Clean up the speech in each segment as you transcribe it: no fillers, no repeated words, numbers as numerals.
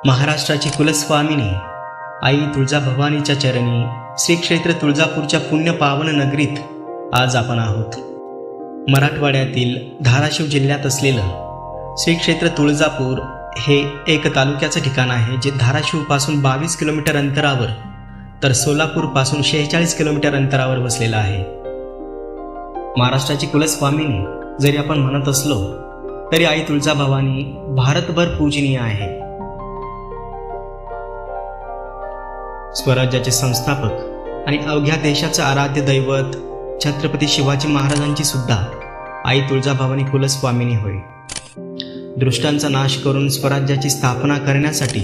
महाराष्ट्राची कुलस्वामिनी आई तुळजाभवानीच्या चरणी श्री क्षेत्र तुळजापूरच्या पुण्य पावन नगरीत आज आपण आहोत. मराठवाड्यातील धाराशिव जिल्ह्यात असलेलं श्री क्षेत्र तुळजापूर हे एक तालुक्याचं ठिकाण आहे, जे धाराशिवपासून 22 किलोमीटर अंतरावर तर सोलापूरपासून 46 किलोमीटर अंतरावर वसलेलं आहे. महाराष्ट्राची कुलस्वामिनी जरी आपण म्हणत असलो तरी आई तुळजाभवानी भारतभर पूजनीय आहे. स्वराज्याचे संस्थापक आणि अवघ्या देशाचं आराध्य दैवत छत्रपती शिवाजी महाराजांची सुद्धा आई तुळजाभवानी कुलस्वामिनी होय. दृष्टांचा नाश करून स्वराज्याची स्थापना करण्यासाठी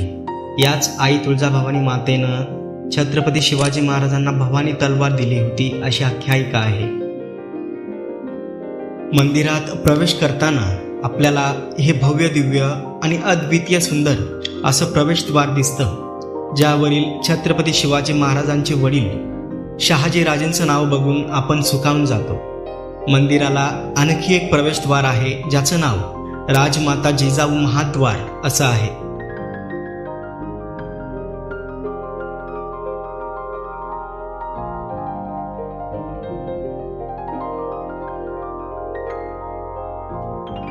याच आई तुळजाभवानी मातेनं छत्रपती शिवाजी महाराजांना भवानी तलवार दिली होती, अशी आख्यायिका आहे. मंदिरात प्रवेश करताना आपल्याला हे भव्य दिव्य आणि अद्वितीय सुंदर असं प्रवेशद्वार दिसतं, ज्यावरील छत्रपती शिवाजी महाराजांचे वडील शहाजी राजेंचं नाव बघून आपण सुखावून जातो. मंदिराला आणखी एक प्रवेशद्वार आहे, ज्याचं नाव राजमाता जिजाऊ महाद्वार असं आहे.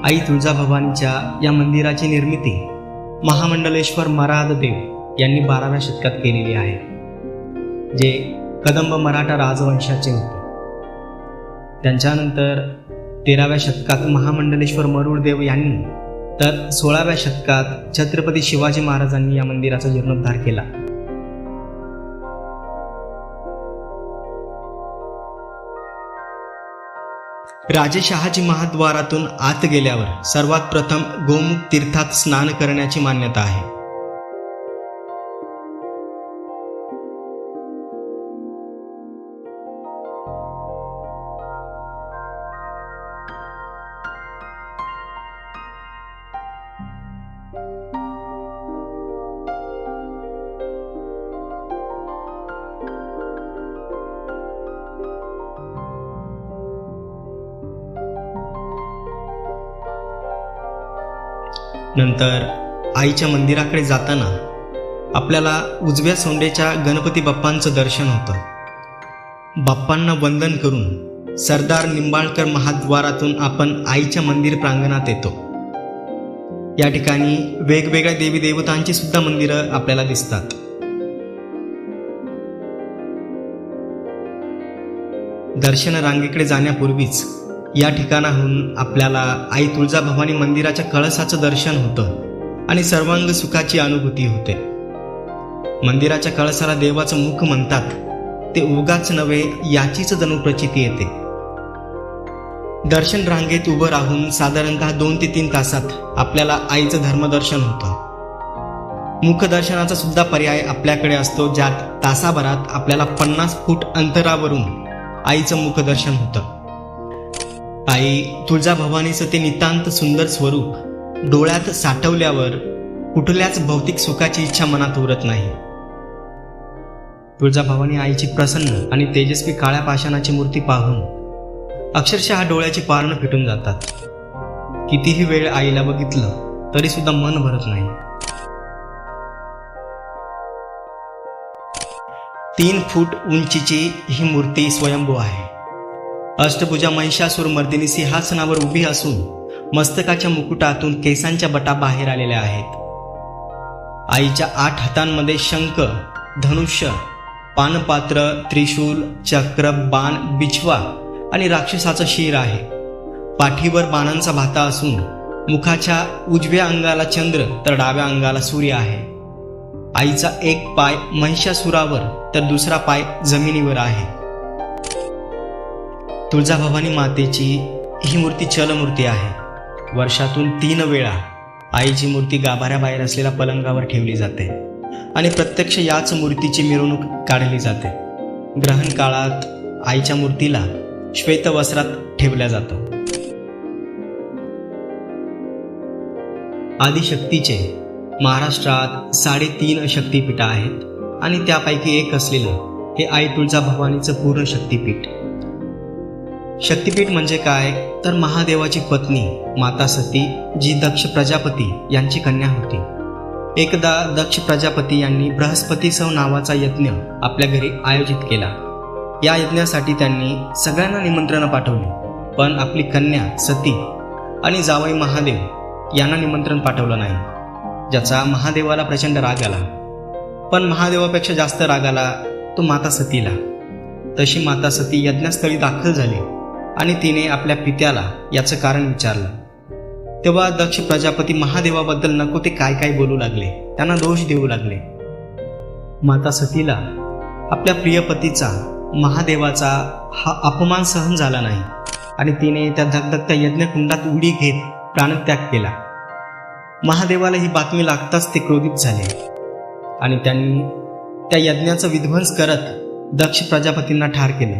आई तुळजाभवानीच्या या मंदिराची निर्मिती महामंडलेश्वर मराददेव यांनी 12व्या शतकात केलेली आहे, जे कदंब मराठा राजवंशाचे होते. त्यांच्यानंतर 13व्या शतकात महामंडलेश्वर मरुडदेव यांनी, तर 16व्या शतकात छत्रपती शिवाजी महाराजांनी या मंदिराचा जीर्णोद्धार केला. राजे शहाजी महाद्वारातून आत गेल्यावर सर्वात प्रथम गोमुख तीर्थात स्नान करण्याची मान्यता आहे. नंतर आईच्या मंदिराकडे जाताना आपल्याला उजव्या सोंडेच्या गणपती बाप्पांचं दर्शन होतं. बाप्पांना वंदन करून सरदार निंबाळकर महाद्वारातून आपण आईच्या मंदिर प्रांगणात येतो. या ठिकाणी वेगवेगळ्या देवी देवतांची सुद्धा मंदिरं आपल्याला दिसतात. दर्शन रांगेकडे जाण्यापूर्वीच या ठिकाणाहून आपल्याला आई तुळजाभवानी मंदिराच्या कळसाचं दर्शन होतं आणि सर्वांग सुखाची अनुभूती होते. मंदिराच्या कळसाला देवाचं मुख म्हणतात, ते उगाच नव्हे याचीच जणू प्रचिती येते. दर्शन रांगेत उभं राहून साधारणतः 2 ते 3 तासात आपल्याला आईचं धर्मदर्शन होतं. मुखदर्शनाचा सुद्धा पर्याय आपल्याकडे असतो, ज्यात तासाभरात आपल्याला 50 फूट अंतरावरून आईचं मुखदर्शन होतं. आई तुळजाभवानीचं ते नितांत सुंदर स्वरूप डोळ्यात साठवल्यावर कुठल्याच भौतिक सुखाची इच्छा मनात उरत नाही. तुळजाभवानी आईची प्रसन्न आणि तेजस्वी काळ्या पाषाणाची मूर्ती पाहून अक्षरशः डोळ्याची पारणं फिटून जातात. कितीही वेळ आईला बघितलं तरी सुद्धा मन भरत नाही. 3 फूट उंचीची ही मूर्ती स्वयंभू आहे. अष्टभुजा महिषासूर मर्दिनी सिंहासनावर उभी असून मस्तकाच्या मुकुटातून केसांच्या बटा बाहेर आलेल्या आहेत. आईच्या 8 हातांमध्ये शंख, धनुष्य, पानपात्र, त्रिशूल, चक्र, बाण, बिछवा आणि राक्षसाचं शीर आहे. पाठीवर बाणांचा भाता असून मुखाच्या उजव्या अंगाला चंद्र तर डाव्या अंगाला सूर्य आहे. आईचा एक पाय महिषासुरावर तर दुसरा पाय जमिनीवर आहे. तुळजाभवानी मातेची ही मूर्ती चलमूर्ती आहे. वर्षातून 3 वेळा आईची मूर्ती गाभाऱ्याबाहेर असलेल्या पलंगावर ठेवली जाते आणि प्रत्यक्ष याच मूर्तीची मिरवणूक काढली जाते. ग्रहण काळात आईच्या मूर्तीला श्वेत वस्त्रात ठेवल्या जातं. आदिशक्तीचे महाराष्ट्रात 3.5 शक्तिपीठ आहेत आणि त्यापैकी एक असलेलं हे आई तुळजाभवानीचं पूर्ण शक्तिपीठ. शक्तिपीठ म्हणजे काय तर महादेवाची पत्नी माता सती, जी दक्ष प्रजापती यांची कन्या होती. एकदा दक्ष प्रजापती यांनी बृहस्पतीसव नावाचा यज्ञ आपल्या घरी आयोजित केला. या यज्ञासाठी त्यांनी सगळ्यांना निमंत्रण पाठवले, पण आपली कन्या सती आणि जावई महादेव यांना निमंत्रण पाठवलं नाही, ज्याचा महादेवाला प्रचंड राग आला. पण महादेवापेक्षा जास्त राग आला तो माता सतीला. तशी माता सती यज्ञस्थळी दाखल झाली आणि तिने आपल्या पित्याला याचं कारण विचारलं. तेव्हा दक्ष प्रजापती महादेवाबद्दल नको ते काय काय बोलू लागले, त्यांना दोष देऊ लागले. माता सतीला आपल्या प्रियपतीचा महादेवाचा हा अपमान सहन झाला नाही आणि तिने त्या धगधगत्या यज्ञकुंडात उडी घेत प्राणत्याग केला. महादेवाला ही बातमी लागताच ते क्रोधित झाले आणि त्यांनी त्या यज्ञाचा विध्वंस करत दक्ष प्रजापतींना ठार केले.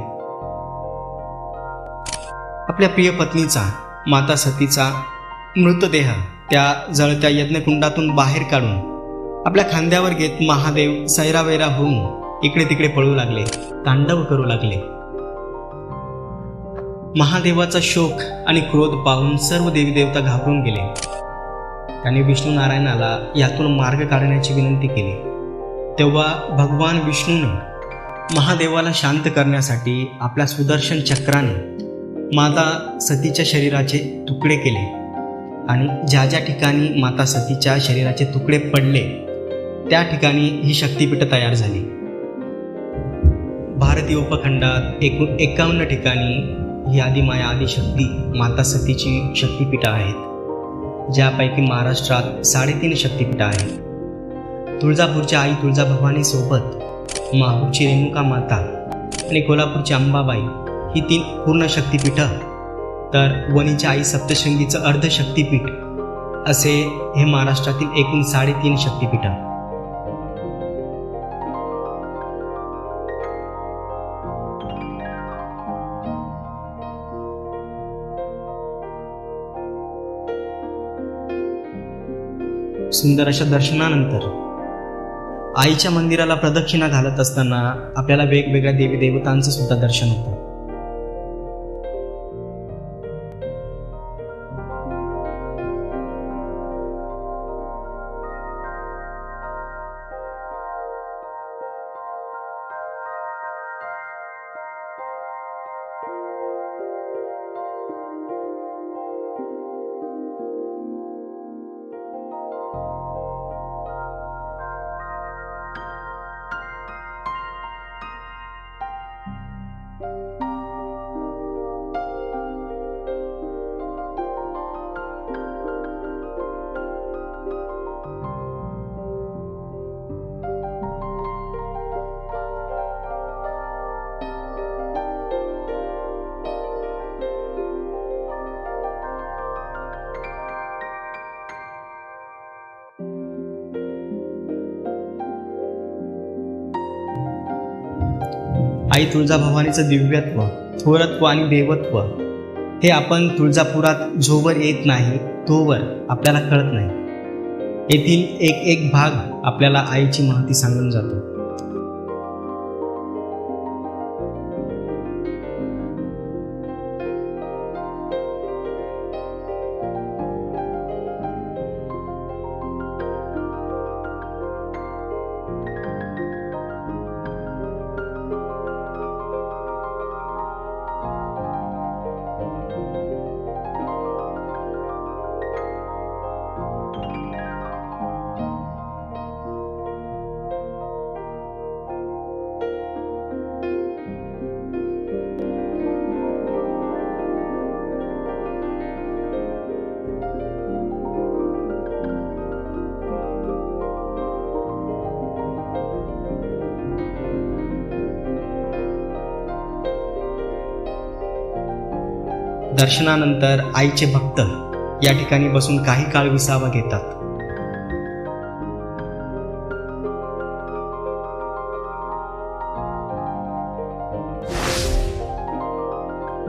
आपल्या प्रिय पत्नीचा माता सतीचा मृतदेह त्या जळत्या यज्ञकुंडातून बाहेर काढून आपल्या खांद्यावर घेत महादेव सैरावैरा होऊन इकडे तिकडे पळू लागले, तांडव करू लागले. महादेवाचा शोक आणि क्रोध पाहून सर्व देवी देवता घाबरून गेले. त्यांनी विष्णू नारायणाला यातून मार्ग काढण्याची विनंती केली. तेव्हा भगवान विष्णूने महादेवाला शांत करण्यासाठी आपल्या सुदर्शन चक्राने माता सतीच्या शरीराचे तुकडे केले आणि ज्या ज्या ठिकाणी माता सतीच्या शरीराचे तुकडे पडले त्या ठिकाणी ही शक्तिपीठ तयार झाली. भारतीय उपखंडात एकूण 51 ठिकाणी ही आदिमाया आदिशक्ती माता सतीची शक्तिपीठं आहेत, ज्यापैकी महाराष्ट्रात 3.5 शक्तिपीठं आहेत. तुळजापूरच्या आई तुळजाभवानी सोबत माहूरची रेणुका माता आणि कोल्हापूरची अंबाबाई ही 3 पूर्ण शक्तिपीठं, तर वणीच्या आई सप्तशृंगीचं अर्धशक्तिपीठ असे हे महाराष्ट्रातील एकूण 3.5 शक्तिपीठं. सुंदर अशा दर्शनानंतर आईच्या मंदिराला प्रदक्षिणा घालत असताना आपल्याला वेगवेगळ्या देवी देवतांचं सुद्धा दर्शन होतं. आई तुळजाभवानीचं दिव्यत्व, थोरत्व आणि देवत्व हे आपण तुळजापुरात जोवर येत नाही तोवर आपल्याला कळत नाही. येथील एक एक भाग आपल्याला आईची महती सांगून जातो. दर्शनानंतर आईचे भक्त या ठिकाणी बसून काही काळ विसावा घेतात.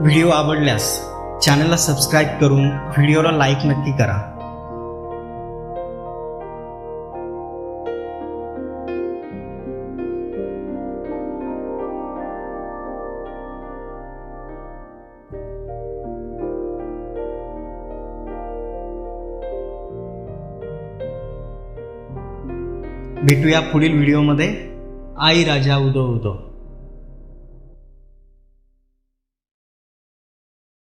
व्हिडिओ आवडल्यास चॅनलला सबस्क्राईब करून व्हिडिओला लाईक नक्की करा. भेटूया पुढील व्हिडिओमध्ये. आई राजा उदो उदो.